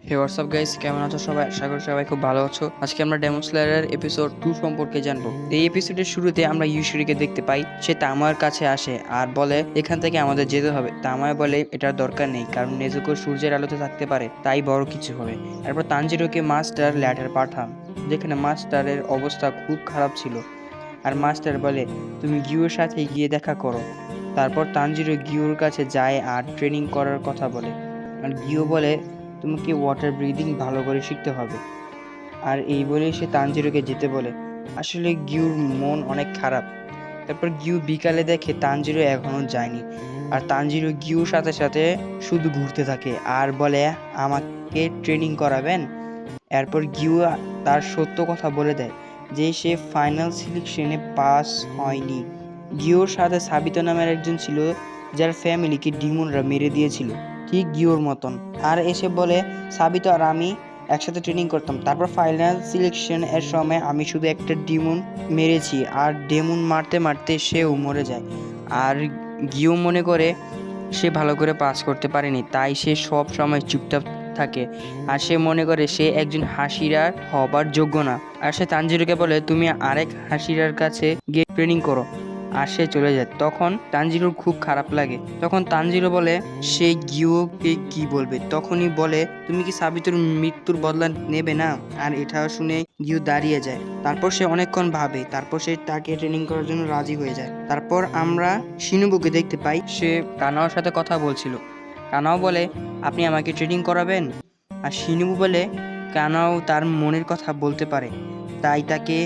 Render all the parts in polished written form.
হে WhatsApp guys, কেমন আছো সবাই? আশা করি সবাই খুব ভালো আছো। আজকে আমরা ডেমন স্লেয়ারের এপিসোড 2 সম্পর্কে জানবো। এই এপিসোডের শুরুতে আমরা ইউশুরিকে দেখতে পাই। সে তামার কাছে আসে আর বলে এখান থেকে আমাদের যেতে হবে। তামায় বলে এটার দরকার নেই, কারণ নেজুকো সূর্যের আলোতে থাকতে পারে, তাই বড় কিছু হবে। এরপর তানজিরোকে মাস্টার ল্যাডার পাঠান, যেখানে মাস্টারের অবস্থা খুব খারাপ ছিল। আর মাস্টার বলে তুমি গিওর সাথে গিয়ে দেখা করো। তারপর তানজিরো গিওর কাছে যায় আর ট্রেনিং করার কথা বলে। আর গিও বলে তোমাকে ওয়াটার ব্রিদিং ভালো করে শিখতে হবে। আর এই বলেই সে তানজিরোকে যেতে বলে। আসলে গিউর মন অনেক খারাপ। তারপর গিউ বিকালে দেখে তানজিরো এখনো যায়নি। আর তানজিরো গিউর সাথে সাথে শুধু ঘুরতে থাকে আর বলে আমাকে ট্রেনিং করাবেন। এরপর গিউ তার সত্য কথা বলে দেয় যে সে ফাইনাল সিলেকশনে পাস হয়নি। গিওর সাথে সাবিতো নামের একজন ছিল, যার ফ্যামিলিকে ডিমনরা মেরে দিয়েছিল, ঠিক গিওর মতন। আর এসে বলে সাবিতো আর আমি একসাথে ট্রেনিং করতাম, তারপর ফাইনাল সিলেকশন এর সময় আমি শুধু একটা ডিমন মেরেছি আর ডেমন মারতে মারতে সেও মরে যায়। আর গিও মনে করে সে ভালো করে পাস করতে পারেনি, তাই সে সব সময় চুপচাপ থাকে। আর সে মনে করে সে একজন হাসিরার হবার যোগ্য না। আর সে তানজিরোকে বলে তুমি আরেক হাসিরার কাছে গিয়ে ট্রেনিং করো। আর সে চলে যায়। তখন তানজিরোর খুব খারাপ লাগে। তখন তানজিরো বলে সে গিওকে কি বলবে। তখনই বলে তুমি কি সাবিতোর মৃত্যুর বদলা নেবে না? আর এটা শুনে গিও দাঁড়িয়ে যায়। তারপর সে অনেকক্ষণ ভাবে, তারপর সে তাকে ট্রেনিং করার জন্য রাজি হয়ে যায়। তারপর আমরা শিনুবুকে দেখতে পাই, সে কানাওর সাথে কথা বলছিল। কানাও বলে আপনি আমাকে ট্রেনিং করাবেন। আর শিনুবু বলে কানাও তার মনের কথা বলতে পারে, তাই তাকে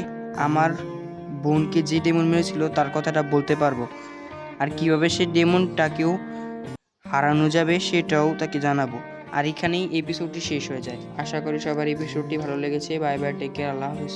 আমার বোনকে যে ডেমন মেরেছিল তার কথাটা বলতে পারবো। আর কিভাবে সে ডেমনটাকেও হারানো যাবে সেটাও তাকে জানাবো। আর এখানেই এপিসোডটি শেষ হয়ে যায়। আশা করি সবার এপিসোডটি ভালো লেগেছে। বাই বাই, টেক কেয়ার, আল্লাহ হাফেজ।